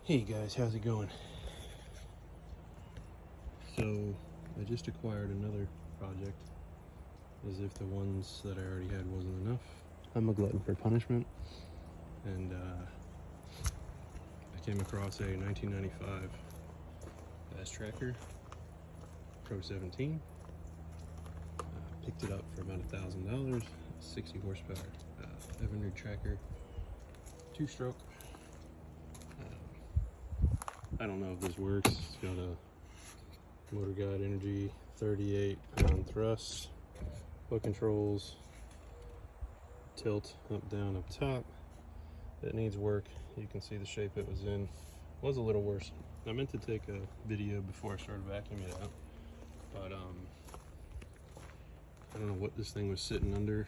Hey guys, how's it going? So I just acquired another project, as if the ones that I already had wasn't enough. I'm a glutton for punishment, and I came across a 1995 Bass Tracker Pro 17. Picked it up for about $1,000, 60 horsepower Evinrude tracker, 2-stroke. I don't know if this works. It's got a Motor Guide Energy 38 on thrust, hook controls, tilt up, down, up top. It needs work. You can see the shape it was in. Was a little worse. I meant to take a video before I started vacuuming it out, but I don't know what this thing was sitting under,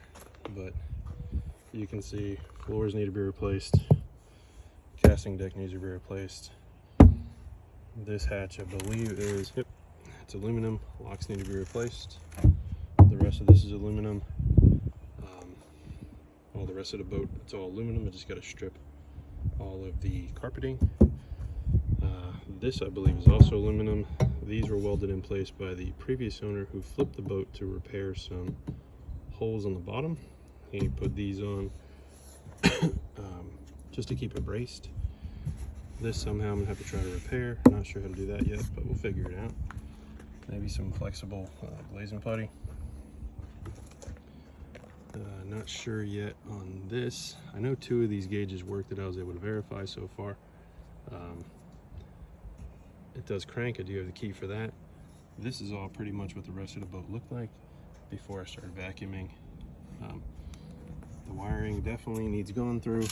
but you can see floors need to be replaced, casting deck needs to be replaced. This hatch, I believe, is it's aluminum. Locks need to be replaced. The rest of this is aluminum. Well, the rest of the boat, it's all aluminum. I just got to strip all of the carpeting. This, I believe, is also aluminum. These were welded in place by the previous owner, who flipped the boat to repair some holes on the bottom. He put these on just to keep it braced. This somehow I'm gonna have to try to repair. Not sure how to do that yet, but we'll figure it out. Maybe some flexible glazing putty. Not sure yet on this. I know 2 of these gauges work that I was able to verify so far. It does crank. I do have the key for that. This is all pretty much what the rest of the boat looked like before I started vacuuming. The wiring definitely needs going through.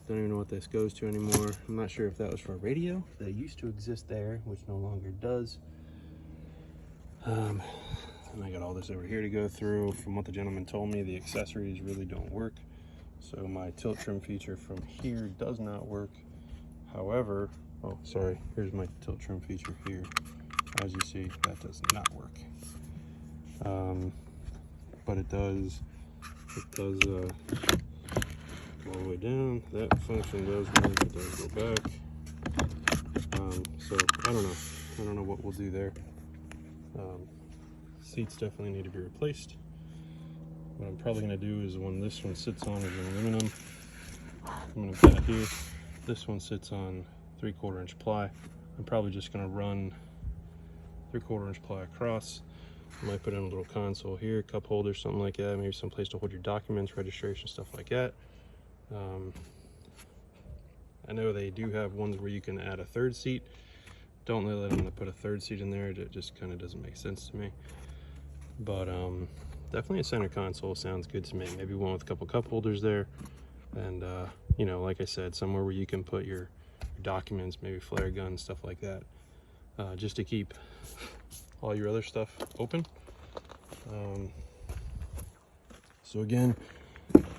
Don't even know what this goes to anymore. I'm not sure if that was for a radio that used to exist there, which no longer does. And I got all this over here to go through. From what the gentleman told me, the accessories really don't work. So my tilt trim feature from here does not work. However, oh, sorry, here's my tilt trim feature here. As you see, that does not work. But it does go all the way down. That function does work. It does go back. So I don't know what we'll do there. Seats definitely need to be replaced. What I'm probably going to do is, when this one sits on is aluminum, I'm going to put it here. This one sits on 3/4 inch ply. I'm probably just going to run 3/4 inch ply across. I might put in a little console here, cup holder, something like that. Maybe some place to hold your documents, registration, stuff like that. I know they do have ones where you can add a 3rd seat. Don't let them put a 3rd seat in there. It just kind of doesn't make sense to me. But definitely a center console sounds good to me. Maybe one with a couple cup holders there, and you know, like I said, somewhere where you can put your documents, maybe flare gun, stuff like that, just to keep all your other stuff open. So again,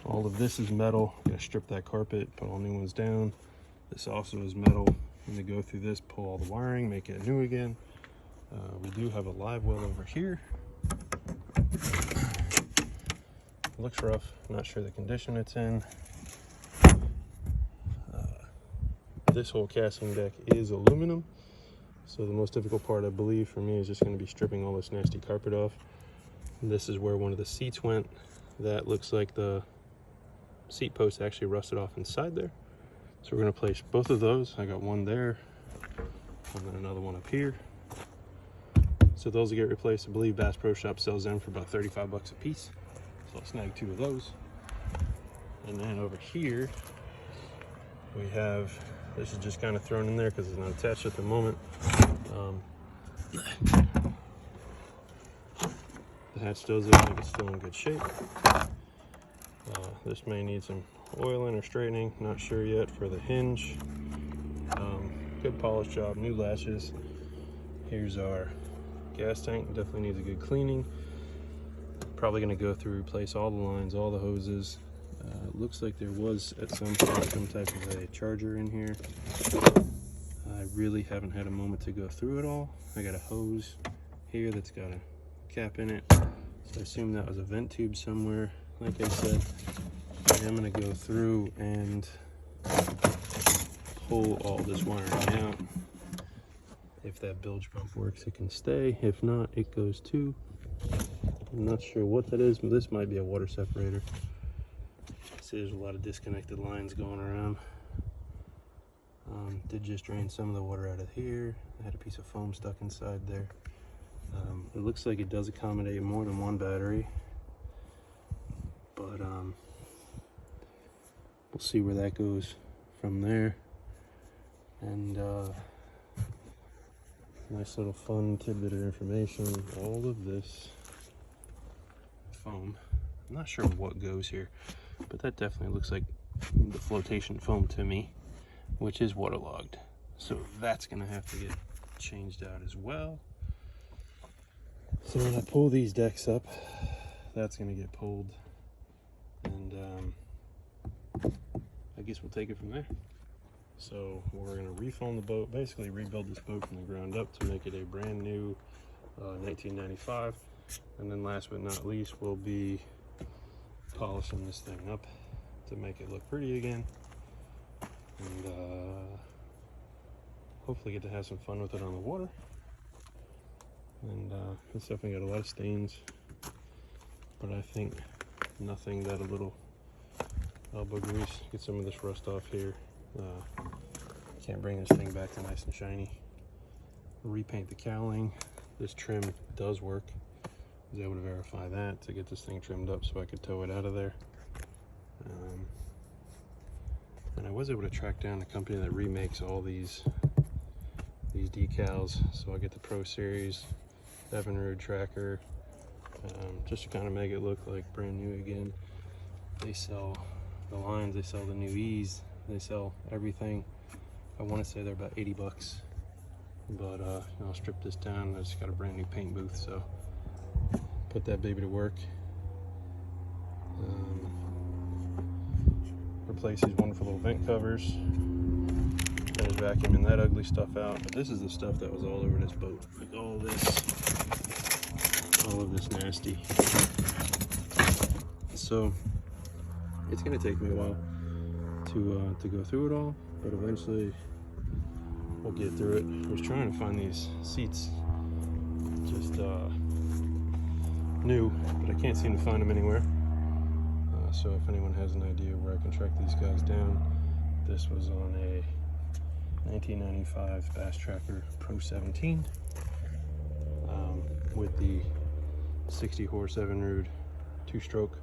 all of this is metal. Gotta strip that carpet, put all new ones down. This also is metal. I'm gonna go through this, pull all the wiring, make it new again. We do have a live well over here. It looks rough. I'm not sure the condition it's in. This whole casting deck is aluminum, so the most difficult part, I believe, for me is just going to be stripping all this nasty carpet off. And this is where one of the seats went. That looks like the seat post actually rusted off inside there. So we're going to place both of those. I got one there, and then another one up here. So those will get replaced. I believe Bass Pro Shop sells them for about 35 bucks a piece. So I'll snag 2 of those. And then over here, we have, this is just kind of thrown in there because it's not attached at the moment. The hatch does look like it's still in good shape. This may need some oiling or straightening, not sure yet for the hinge. Good polish job, new latches. Here's our gas tank, definitely needs a good cleaning. Probably going to go through, replace all the lines, all the hoses. Looks like there was at some point some type of a charger in here. I really haven't had a moment to go through it all. I got a hose here that's got a cap in it, so I assume that was a vent tube somewhere. Like I said, I am going to go through and pull all this wiring out. If that bilge pump works, it can stay. If not, it goes too. I'm not sure what that is, but this might be a water separator. See, there's a lot of disconnected lines going around. Did just drain some of the water out of here. I had a piece of foam stuck inside there. It looks like it does accommodate more than one battery, but we'll see where that goes from there. And nice little fun tidbit of information. All of this foam, I'm not sure what goes here, but that definitely looks like the flotation foam to me, which is waterlogged. So that's gonna have to get changed out as well. So when I pull these decks up, that's gonna get pulled, and I guess we'll take it from there. So we're gonna refoam the boat, basically rebuild this boat from the ground up to make it a brand new 1995. And then last but not least, we'll be polishing this thing up to make it look pretty again. And hopefully get to have some fun with it on the water. And it's definitely got a lot of stains, but I think nothing that a little elbow grease, get some of this rust off here. Can't bring this thing back to nice and shiny. Repaint the cowling. This trim does work. I was able to verify that to get this thing trimmed up so I could tow it out of there. And I was able to track down a company that remakes all these decals. So I get the Pro Series Evinrude tracker, just to kind of make it look like brand new again. They sell the lines, they sell the new E's, they sell everything. I want to say they're about 80 bucks, but I'll strip this down. I just got a brand new paint booth, so put that baby to work. Replace these wonderful little vent covers. Finish vacuuming that ugly stuff out. But this is the stuff that was all over this boat, like all of this nasty. So it's gonna take me a while to go through it all, but eventually we'll get through it. I was trying to find these seats just new, but I can't seem to find them anywhere. So if anyone has an idea where I can track these guys down, this was on a 1995 Bass Tracker Pro 17 with the 60 horse Evinrude 2-stroke.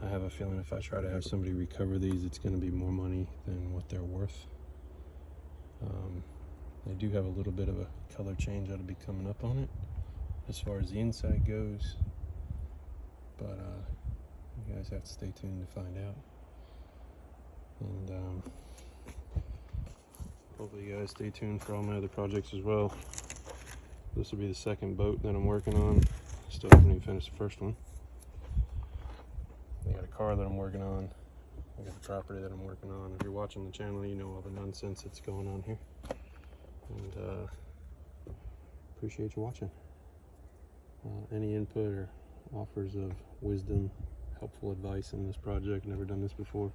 I have a feeling if I try to have somebody recover these, it's going to be more money than what they're worth. They do have a little bit of a color change that'll be coming up on it as far as the inside goes, but you guys have to stay tuned to find out. And hopefully you guys stay tuned for all my other projects as well. This will be the second boat that I'm working on. Still haven't even finished the first one. I got a car that I'm working on. I got the property that I'm working on. If you're watching the channel, you know all the nonsense that's going on here. And appreciate you watching. Any input or offers of wisdom, helpful advice in this project, never done this before,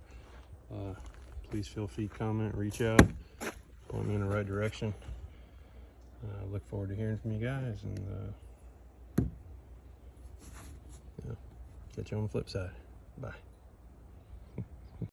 please feel free to comment, reach out, point me in the right direction. Look forward to hearing from you guys, and catch you on the flip side. Bye.